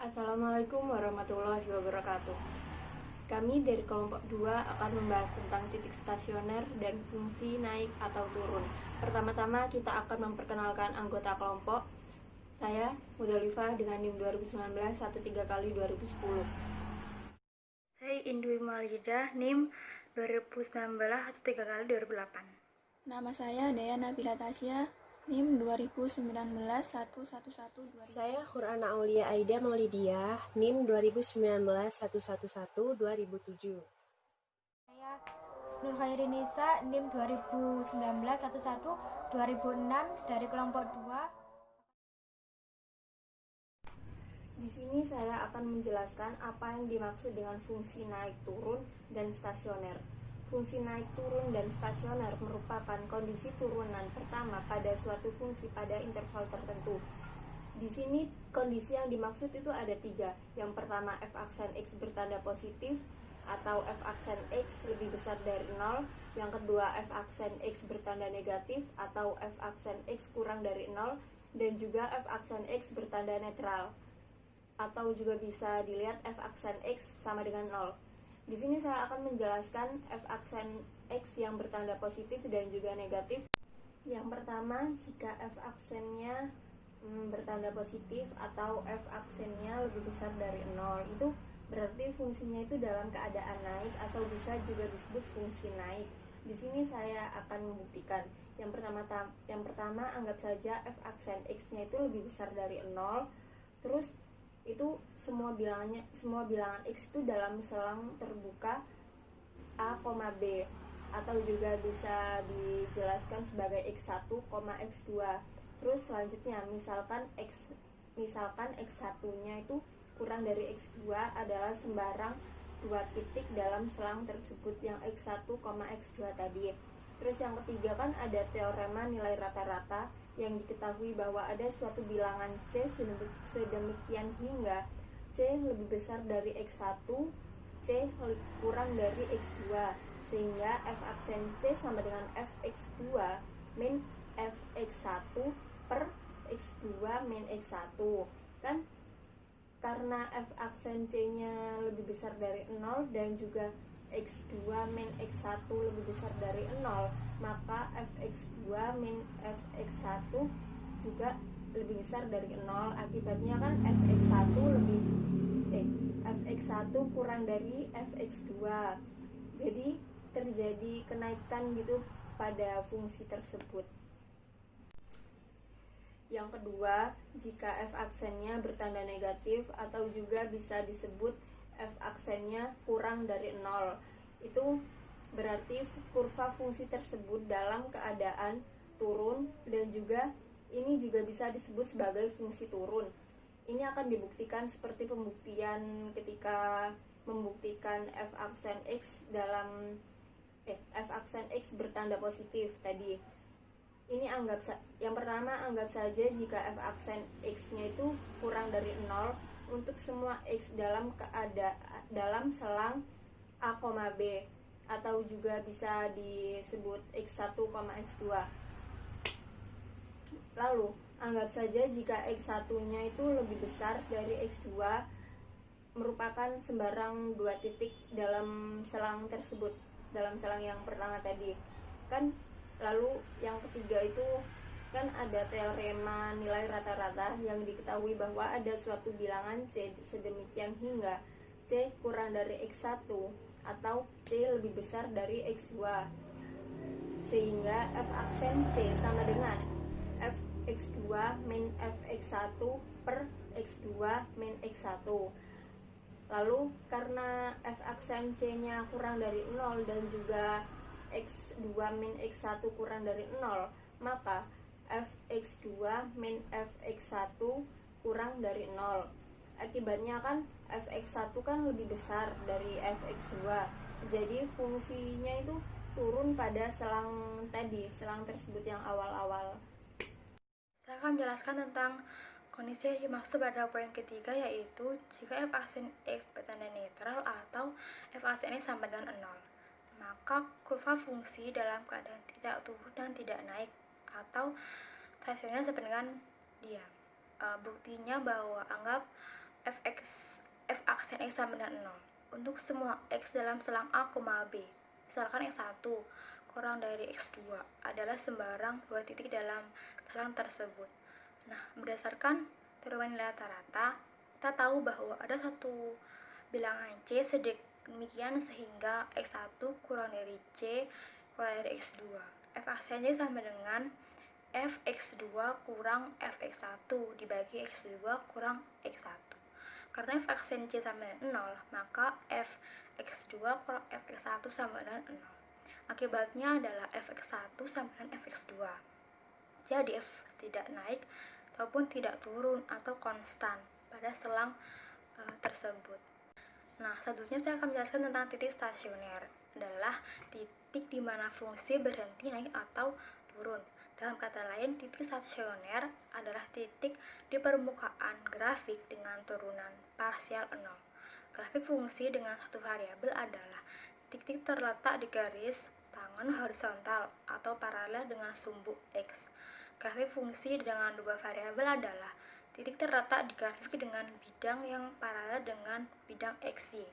Assalamualaikum warahmatullahi wabarakatuh. Kami dari kelompok 2 akan membahas tentang titik stasioner dan fungsi naik atau turun. Pertama-tama kita akan memperkenalkan anggota kelompok. Saya Mudalifah dengan NIM 2019 13 kali 2010. Saya Indwi Malidah, NIM 2019 13 kali 2008. Nama saya Dea Nabila Tasya, NIM 2019 111 Saya Qur'ana Aulia Aida Maulidiah, NIM 2019 111 2007. Saya Nur Khairinisa, NIM 2019 11 2006 dari kelompok 2. Di sini saya akan menjelaskan apa yang dimaksud dengan fungsi naik turun dan stasioner. Fungsi naik turun dan stasioner merupakan kondisi turunan pertama pada suatu fungsi pada interval tertentu. Di sini kondisi yang dimaksud itu ada 3. Yang pertama, f aksen x bertanda positif atau f aksen x lebih besar dari 0. Yang kedua, f aksen x bertanda negatif atau f aksen x kurang dari 0. Dan juga f aksen x bertanda netral, atau juga bisa dilihat f aksen x sama dengan 0. Di sini saya akan menjelaskan f aksen x yang bertanda positif dan juga negatif. Yang pertama, jika f aksennya bertanda positif atau f aksennya lebih besar dari 0, itu berarti fungsinya itu dalam keadaan naik atau bisa juga disebut fungsi naik. Di sini saya akan membuktikan. Yang pertama anggap saja f aksen x-nya itu lebih besar dari 0. Terus itu semua bilangan x itu dalam selang terbuka a, b, atau juga bisa dijelaskan sebagai x1, x2. Terus selanjutnya misalkan x1-nya itu kurang dari x2 adalah sembarang 2 titik dalam selang tersebut yang x1, x2 tadi. Terus yang ketiga kan ada teorema nilai rata-rata yang diketahui bahwa ada suatu bilangan C sedemikian hingga C lebih besar dari x1, C kurang dari x2, sehingga f aksen C sama dengan f x2 min f x1 per x2 min x1. Kan karena f aksen C-nya lebih besar dari 0 dan juga x2 min x1 lebih besar dari 0, maka fx2 min fx1 juga lebih besar dari 0. Akibatnya kan fx1 kurang dari fx2. Jadi terjadi kenaikan gitu pada fungsi tersebut. Yang kedua, jika f aksennya bertanda negatif atau juga bisa disebut f aksennya kurang dari 0, itu berarti kurva fungsi tersebut dalam keadaan turun dan juga ini juga bisa disebut sebagai fungsi turun. Ini akan dibuktikan seperti pembuktian ketika membuktikan f aksen x bertanda positif tadi. Ini yang pertama anggap saja jika f aksen x-nya itu kurang dari 0 untuk semua x dalam selang a, b, atau juga bisa disebut x1, x2. Lalu anggap saja jika x1-nya itu lebih besar dari x2 merupakan sembarang 2 titik dalam selang tersebut, dalam selang yang pertama tadi. Kan lalu yang ketiga itu kan ada teorema nilai rata-rata yang diketahui bahwa ada suatu bilangan C sedemikian hingga C kurang dari x1 atau C lebih besar dari x2, sehingga f aksen C sama dengan f x2 min f x1 per x2 min x1. Lalu karena f aksen C-nya kurang dari 0 dan juga x2 min x1 kurang dari 0, maka f x2 min f x1 kurang dari 0. Akibatnya kan f x1 kan lebih besar dari f x2. Jadi fungsinya itu turun pada selang tersebut yang awal-awal. Saya akan menjelaskan tentang kondisi yang dimaksud pada poin ketiga, yaitu jika f aksen x bertanda netral atau f aksen x sama dengan 0, maka kurva fungsi dalam keadaan tidak turun dan tidak naik atau stasioner sama dengan diam. Buktinya bahwa anggap f aksen X sama dengan 0. Untuk semua X dalam selang A, B, misalkan X1 kurang dari X2 adalah sembarang 2 titik dalam selang tersebut. Nah, berdasarkan teruran nilai rata-rata, kita tahu bahwa ada satu bilangan C sedemikian sehingga X1 kurang dari C kurang dari X2. F aksen Y sama dengan Fx2 kurang Fx1 dibagi X2 kurang X1. Karena F aksen C sama dengan 0, maka Fx2 kurang Fx1 sama dengan 0. Akibatnya adalah Fx1 sama dengan Fx2. Jadi F tidak naik ataupun tidak turun atau konstan pada selang tersebut. Nah, selanjutnya saya akan menjelaskan tentang titik stasioner. Adalah titik di mana fungsi berhenti naik atau turun. Dalam kata lain, titik stasioner adalah titik di permukaan grafik dengan turunan parsial 0. Grafik fungsi dengan satu variabel adalah titik terletak di garis tangan horizontal atau paralel dengan sumbu X. Grafik fungsi dengan dua variabel adalah titik terletak di grafik dengan bidang yang paralel dengan bidang XY.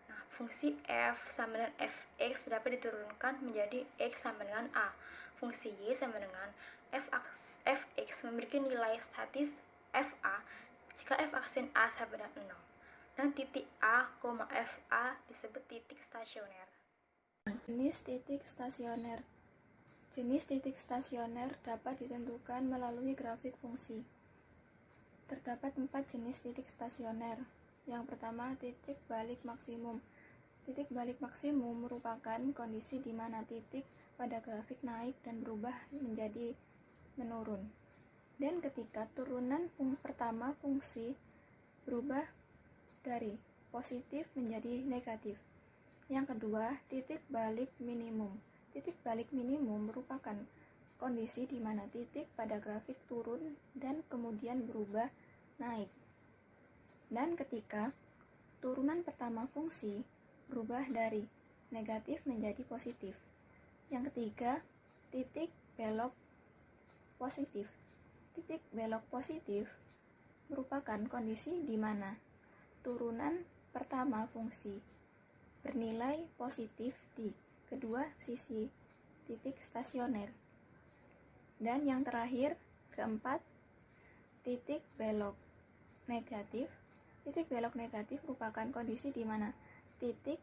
Nah, fungsi f sama dengan fx dapat diturunkan menjadi x sama dengan a. Fungsi y sama dengan fx memiliki nilai statis fa jika f aksen a sama dengan 0. Dan titik a, fa disebut titik stasioner. Jenis titik stasioner. Jenis titik stasioner dapat ditentukan melalui grafik fungsi. Terdapat 4 jenis titik stasioner. Yang pertama, titik balik maksimum. Titik balik maksimum merupakan kondisi di mana titik pada grafik naik dan berubah menjadi menurun. Dan ketika turunan pertama fungsi berubah dari positif menjadi negatif. Yang kedua, titik balik minimum. Titik balik minimum merupakan kondisi di mana titik pada grafik turun dan kemudian berubah naik. Dan ketika turunan pertama fungsi berubah dari negatif menjadi positif. Yang ketiga, titik belok positif. Titik belok positif merupakan kondisi di mana turunan pertama fungsi bernilai positif di kedua sisi titik stasioner. Dan yang terakhir, keempat, titik belok negatif. Titik belok negatif merupakan kondisi di mana titik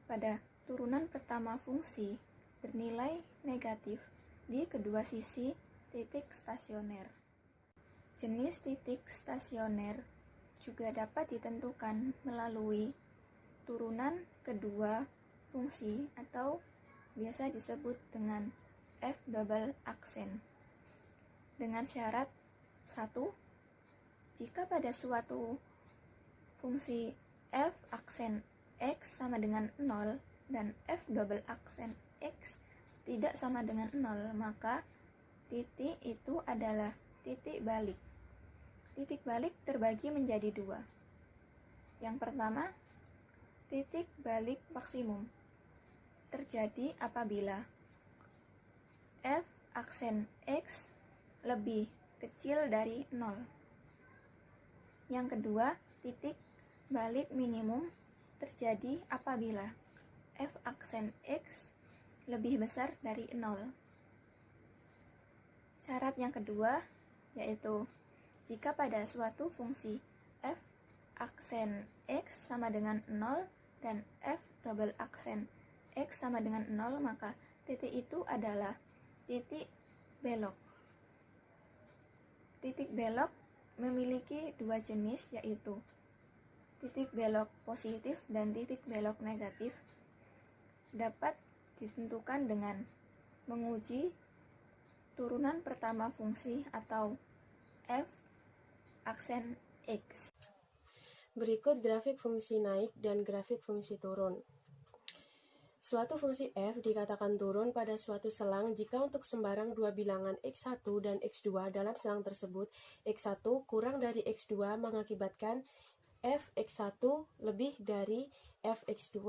pada turunan pertama fungsi bernilai negatif di kedua sisi titik stasioner. Jenis titik stasioner juga dapat ditentukan melalui turunan kedua fungsi atau biasa disebut dengan F double aksen. Dengan syarat 1. Jika pada suatu fungsi F aksen X sama dengan 0 dan F double aksen X tidak sama dengan 0, maka titik itu adalah titik balik. Titik balik terbagi menjadi dua. Yang pertama, titik balik maksimum terjadi apabila F aksen X lebih kecil dari 0. Yang kedua, titik balik minimum terjadi apabila F aksen X lebih besar dari 0. Syarat yang kedua yaitu jika pada suatu fungsi F aksen X sama dengan 0 dan F double aksen X sama dengan 0, maka titik itu adalah titik belok. Titik belok memiliki dua jenis yaitu titik belok positif dan titik belok negatif. Dapat ditentukan dengan menguji turunan pertama fungsi atau F aksen X. Berikut grafik fungsi naik dan grafik fungsi turun. Suatu fungsi f dikatakan turun pada suatu selang jika untuk sembarang dua bilangan x1 dan x2 dalam selang tersebut, x1 kurang dari x2 mengakibatkan fx1 lebih dari fx2.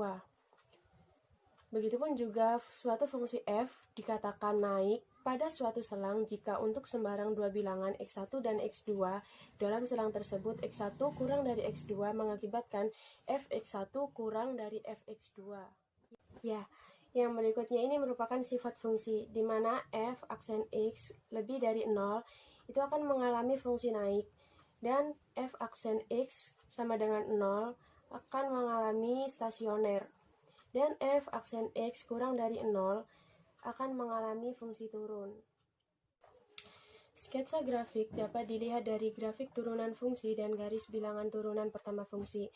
Begitupun juga suatu fungsi f dikatakan naik pada suatu selang jika untuk sembarang dua bilangan X1 dan X2 dalam selang tersebut X1 kurang dari X2 mengakibatkan Fx1 kurang dari Fx2. Ya, yang berikutnya ini merupakan sifat fungsi, di mana f aksen X lebih dari 0 itu akan mengalami fungsi naik, dan f aksen X sama dengan 0 akan mengalami stasioner, dan f aksen X kurang dari 0 akan mengalami fungsi turun. Sketsa grafik dapat dilihat dari grafik turunan fungsi dan garis bilangan turunan pertama fungsi.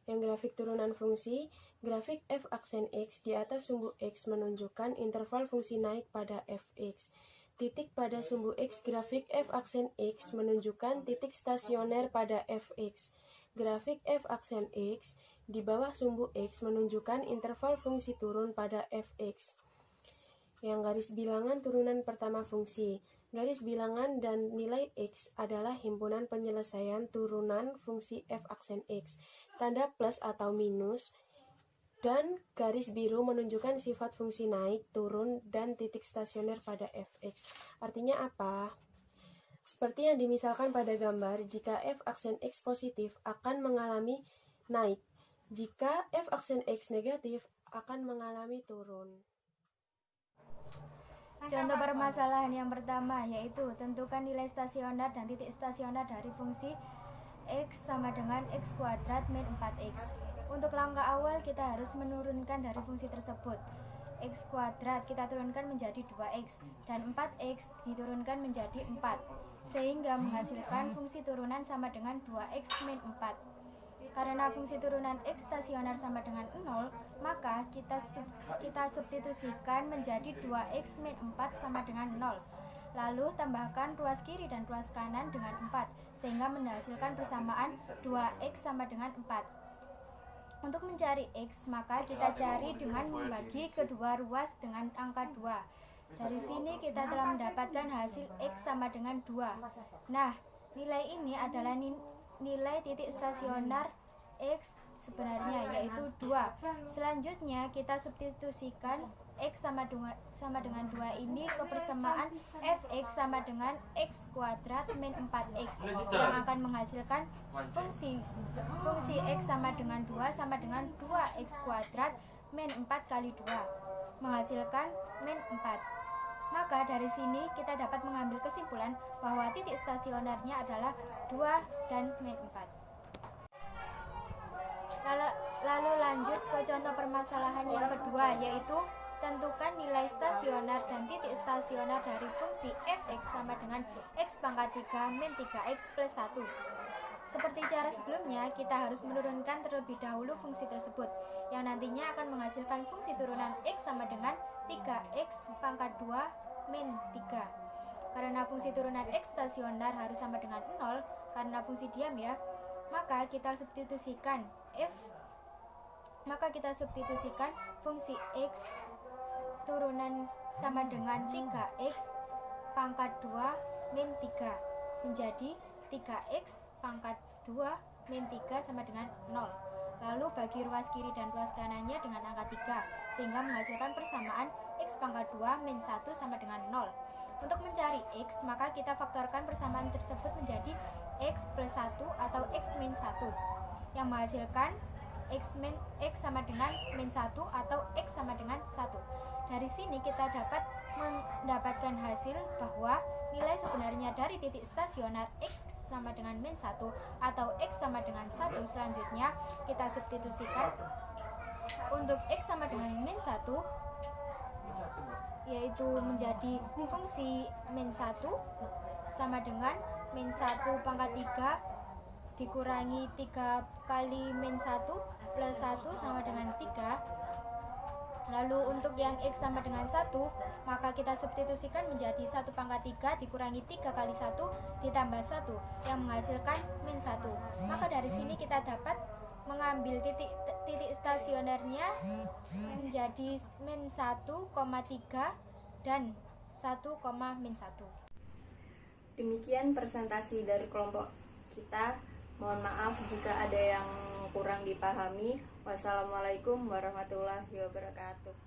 Yang grafik turunan fungsi, grafik f aksen X di atas sumbu X menunjukkan interval fungsi naik pada fx. Titik pada sumbu X grafik f aksen X menunjukkan titik stasioner pada fx. Grafik f aksen X di bawah sumbu X menunjukkan interval fungsi turun pada fx. Yang garis bilangan turunan pertama fungsi. Garis bilangan dan nilai X adalah himpunan penyelesaian turunan fungsi f aksen X. Tanda plus atau minus dan garis biru menunjukkan sifat fungsi naik, turun, dan titik stasioner pada fx. Artinya apa? Seperti yang dimisalkan pada gambar, jika f aksen X positif akan mengalami naik. Jika f aksen X negatif akan mengalami turun. Contoh permasalahan yang pertama yaitu tentukan nilai stasioner dan titik stasioner dari fungsi X sama dengan X kuadrat min 4X. Untuk langkah awal kita harus menurunkan dari fungsi tersebut. X kuadrat kita turunkan menjadi 2X dan 4X diturunkan menjadi 4, sehingga menghasilkan fungsi turunan sama dengan 2X min 4. Karena fungsi turunan X stasioner sama dengan 0, maka kita substitusikan menjadi 2X min 4 sama dengan 0. Lalu tambahkan ruas kiri dan ruas kanan dengan 4, sehingga menghasilkan persamaan 2X sama dengan 4. Untuk mencari X, maka kita cari dengan membagi kedua ruas dengan angka 2. Dari sini kita telah mendapatkan hasil X sama dengan 2. Nah, nilai ini adalah nilai titik stasioner X sebenarnya, yaitu 2. Selanjutnya kita substitusikan X sama dengan 2 ini ke persamaan Fx sama dengan X kuadrat min 4X yang akan menghasilkan fungsi X sama dengan 2 sama dengan 2X kuadrat min 4 kali 2 menghasilkan min 4. Maka dari sini kita dapat mengambil kesimpulan bahwa titik stasionernya adalah 2 dan min 4. Lalu lanjut ke contoh permasalahan yang kedua, yaitu tentukan nilai stasioner dan titik stasioner dari fungsi fx sama dengan x pangkat 3 min 3x plus 1. Seperti cara sebelumnya, kita harus menurunkan terlebih dahulu fungsi tersebut, yang nantinya akan menghasilkan fungsi turunan x sama dengan 3x pangkat 2 min 3. Karena fungsi turunan x stasioner harus sama dengan 0, karena fungsi diam ya, maka kita substitusikan fungsi x turunan sama dengan 3x pangkat 2 min 3 menjadi 3x pangkat 2 min 3 sama dengan 0. Lalu bagi ruas kiri dan ruas kanannya dengan angka 3, sehingga menghasilkan persamaan x pangkat 2 min 1 sama dengan 0. Untuk mencari x, maka kita faktorkan persamaan tersebut menjadi x plus 1 atau x min 1, yang menghasilkan x sama dengan min 1 atau x sama dengan 1. Dari sini kita dapat mendapatkan hasil bahwa nilai sebenarnya dari titik stasioner x sama dengan min 1 atau x sama dengan 1 selanjutnya kita substitusikan untuk x sama dengan min 1, yaitu menjadi fungsi min 1 sama dengan min 1 pangkat 3 dikurangi 3 kali min 1 plus 1 sama dengan 3. Lalu untuk yang x sama dengan 1, maka kita substitusikan menjadi 1 pangkat 3 dikurangi 3 kali 1 ditambah 1 yang menghasilkan min 1. Maka dari sini kita dapat mengambil titik stasionernya menjadi min 1,3 dan 1, min 1. Demikian presentasi dari kelompok kita. Mohon maaf jika ada yang kurang dipahami. Wassalamualaikum warahmatullahi wabarakatuh.